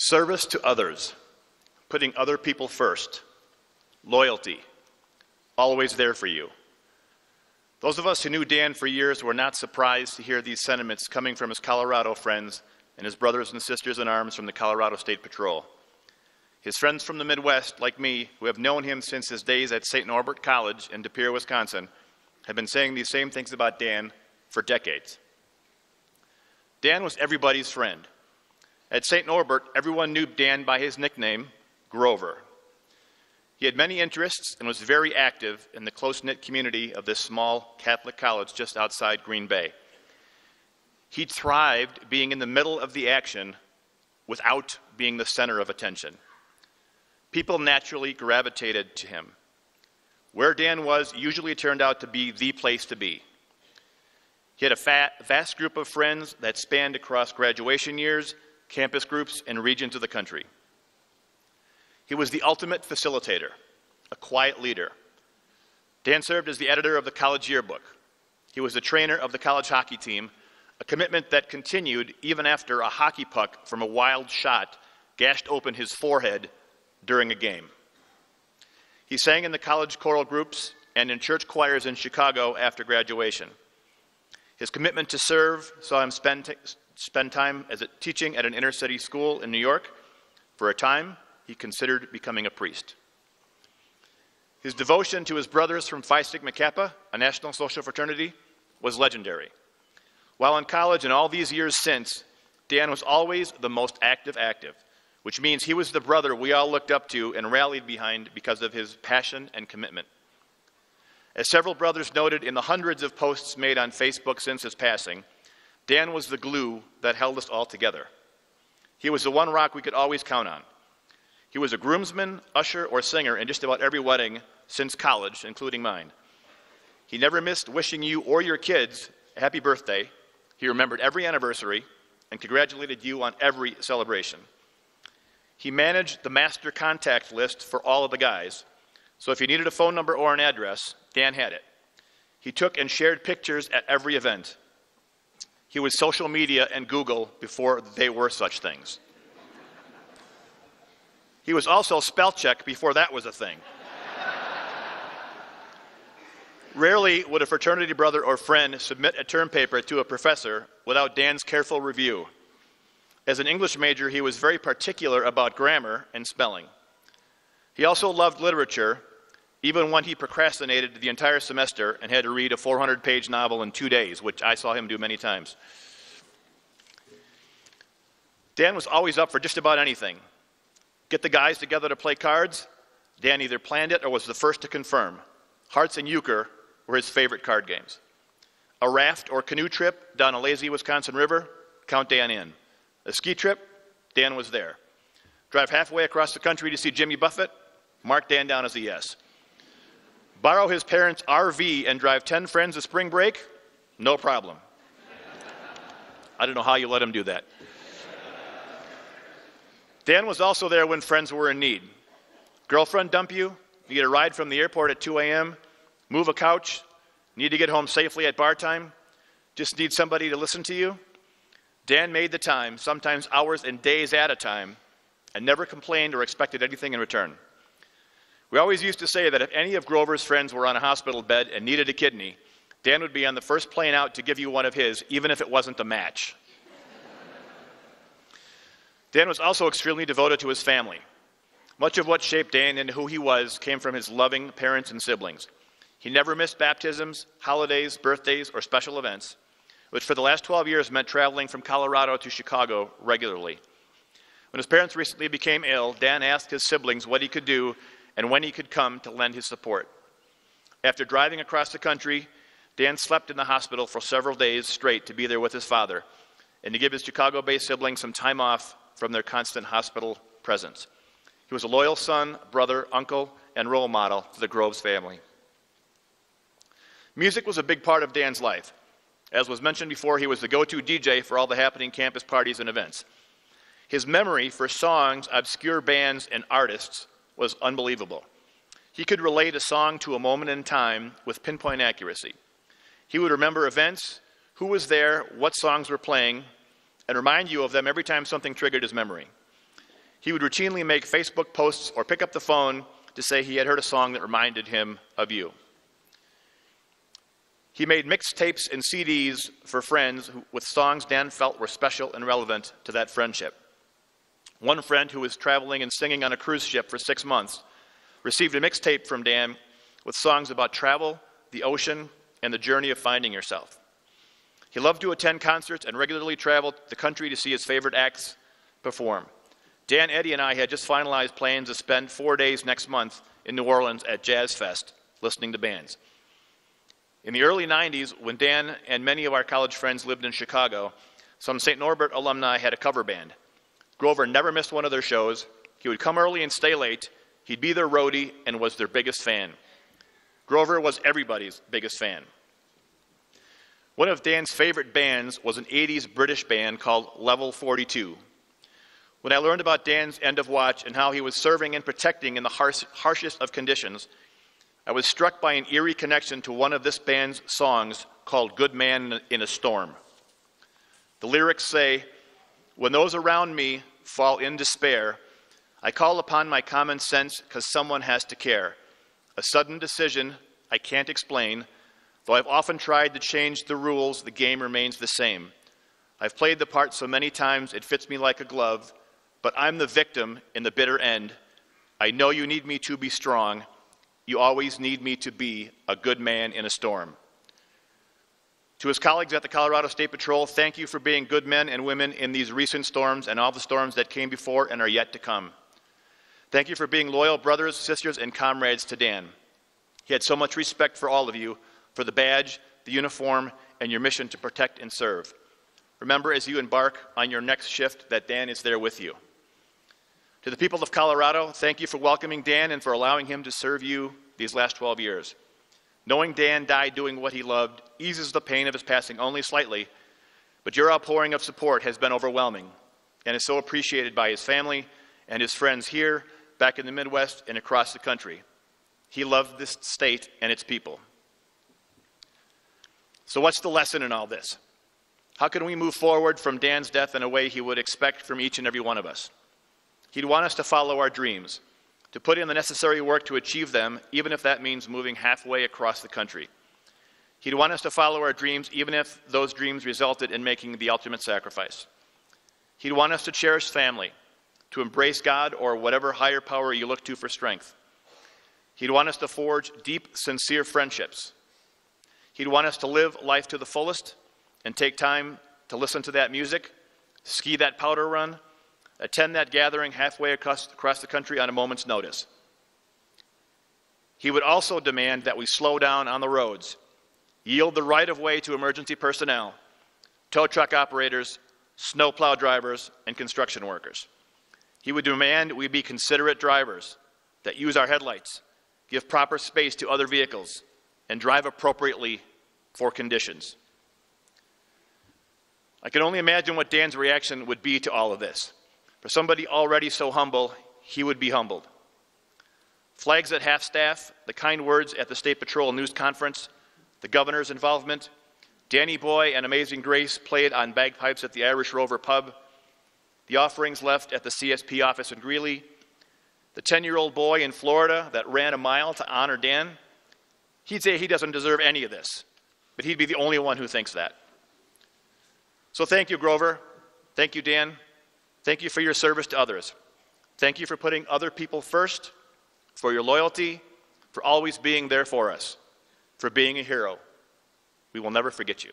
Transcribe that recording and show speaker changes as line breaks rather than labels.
Service to others, putting other people first, loyalty, always there for you. Those of us who knew Dan for years were not surprised to hear these sentiments coming from his Colorado friends and his brothers and sisters in arms from the Colorado State Patrol. His friends from the Midwest, like me, who have known him since his days at St. Norbert College in De Pere, Wisconsin, have been saying these same things about Dan for decades. Dan was everybody's friend. At St. Norbert, everyone knew Dan by his nickname, Grover. He had many interests and was very active in the close-knit community of this small Catholic college just outside Green Bay. He thrived being in the middle of the action without being the center of attention. People naturally gravitated to him. Where Dan was usually turned out to be the place to be. He had a vast group of friends that spanned across graduation years, campus groups, and regions of the country. He was the ultimate facilitator, a quiet leader. Dan served as the editor of the college yearbook. He was the trainer of the college hockey team, a commitment that continued even after a hockey puck from a wild shot gashed open his forehead during a game. He sang in the college choral groups and in church choirs in Chicago after graduation. His commitment to serve saw him spend time teaching at an inner-city school in New York. For a time, he considered becoming a priest. His devotion to his brothers from Phi Sigma Kappa, a national social fraternity, was legendary. While in college and all these years since, Dan was always the most active, which means he was the brother we all looked up to and rallied behind because of his passion and commitment. As several brothers noted in the hundreds of posts made on Facebook since his passing, Dan was the glue that held us all together. He was the one rock we could always count on. He was a groomsman, usher, or singer in just about every wedding since college, including mine. He never missed wishing you or your kids a happy birthday. He remembered every anniversary and congratulated you on every celebration. He managed the master contact list for all of the guys, so if you needed a phone number or an address, Dan had it. He took and shared pictures at every event. He was social media and Google before they were such things. He was also spell check before that was a thing. Rarely would a fraternity brother or friend submit a term paper to a professor without Dan's careful review. As an English major, he was very particular about grammar and spelling. He also loved literature, even when he procrastinated the entire semester and had to read a 400-page novel in 2 days, which I saw him do many times. Dan was always up for just about anything. Get the guys together to play cards? Dan either planned it or was the first to confirm. Hearts and euchre were his favorite card games. A raft or canoe trip down a lazy Wisconsin river? Count Dan in. A ski trip? Dan was there. Drive halfway across the country to see Jimmy Buffett? Mark Dan down as a yes. Borrow his parents' RV and drive 10 friends to spring break? No problem. I don't know how you let him do that. Dan was also there when friends were in need. Girlfriend dump you? You get a ride from the airport at 2 a.m.? Move a couch? Need to get home safely at bar time? Just need somebody to listen to you? Dan made the time, sometimes hours and days at a time, and never complained or expected anything in return. We always used to say that if any of Grover's friends were on a hospital bed and needed a kidney, Dan would be on the first plane out to give you one of his, even if it wasn't a match. Dan was also extremely devoted to his family. Much of what shaped Dan into who he was came from his loving parents and siblings. He never missed baptisms, holidays, birthdays, or special events, which for the last 12 years meant traveling from Colorado to Chicago regularly. When his parents recently became ill, Dan asked his siblings what he could do and when he could come to lend his support. After driving across the country, Dan slept in the hospital for several days straight to be there with his father and to give his Chicago-based siblings some time off from their constant hospital presence. He was a loyal son, brother, uncle, and role model to the Groves family. Music was a big part of Dan's life. As was mentioned before, he was the go-to DJ for all the happening campus parties and events. His memory for songs, obscure bands, and artists was unbelievable. He could relate a song to a moment in time with pinpoint accuracy. He would remember events, who was there, what songs were playing, and remind you of them every time something triggered his memory. He would routinely make Facebook posts or pick up the phone to say he had heard a song that reminded him of you. He made mixtapes and CDs for friends with songs Dan felt were special and relevant to that friendship. One friend who was traveling and singing on a cruise ship for 6 months received a mixtape from Dan with songs about travel, the ocean, and the journey of finding yourself. He loved to attend concerts and regularly traveled the country to see his favorite acts perform. Dan, Eddie, and I had just finalized plans to spend 4 days next month in New Orleans at Jazz Fest listening to bands. In the early 90s, when Dan and many of our college friends lived in Chicago, some St. Norbert alumni had a cover band. Grover never missed one of their shows. He would come early and stay late. He'd be their roadie and was their biggest fan. Grover was everybody's biggest fan. One of Dan's favorite bands was an 80s British band called Level 42. When I learned about Dan's end of watch and how he was serving and protecting in the harshest of conditions, I was struck by an eerie connection to one of this band's songs called Good Man in a Storm. The lyrics say, "When those around me fall in despair, I call upon my common sense because someone has to care. A sudden decision I can't explain, though I've often tried to change the rules, the game remains the same. I've played the part so many times it fits me like a glove, but I'm the victim in the bitter end. I know you need me to be strong. You always need me to be a good man in a storm." To his colleagues at the Colorado State Patrol, thank you for being good men and women in these recent storms and all the storms that came before and are yet to come. Thank you for being loyal brothers, sisters, and comrades to Dan. He had so much respect for all of you, for the badge, the uniform, and your mission to protect and serve. Remember as you embark on your next shift that Dan is there with you. To the people of Colorado, thank you for welcoming Dan and for allowing him to serve you these last 12 years. Knowing Dan died doing what he loved eases the pain of his passing only slightly, but your outpouring of support has been overwhelming and is so appreciated by his family and his friends here, back in the Midwest, and across the country. He loved this state and its people. So what's the lesson in all this? How can we move forward from Dan's death in a way he would expect from each and every one of us? He'd want us to follow our dreams, to put in the necessary work to achieve them, even if that means moving halfway across the country. He'd want us to follow our dreams, even if those dreams resulted in making the ultimate sacrifice. He'd want us to cherish family, to embrace God or whatever higher power you look to for strength. He'd want us to forge deep, sincere friendships. He'd want us to live life to the fullest and take time to listen to that music, ski that powder run, attend that gathering halfway across the country on a moment's notice. He would also demand that we slow down on the roads, yield the right-of-way to emergency personnel, tow truck operators, snowplow drivers, and construction workers. He would demand we be considerate drivers that use our headlights, give proper space to other vehicles, and drive appropriately for conditions. I can only imagine what Dan's reaction would be to all of this. For somebody already so humble, he would be humbled. Flags at half-staff, the kind words at the State Patrol News Conference, the governor's involvement, Danny Boy and Amazing Grace played on bagpipes at the Irish Rover pub, the offerings left at the CSP office in Greeley, the 10-year-old boy in Florida that ran a mile to honor Dan. He'd say he doesn't deserve any of this, but he'd be the only one who thinks that. So thank you, Grover. Thank you, Dan. Thank you for your service to others. Thank you for putting other people first, for your loyalty, for always being there for us, for being a hero. We will never forget you.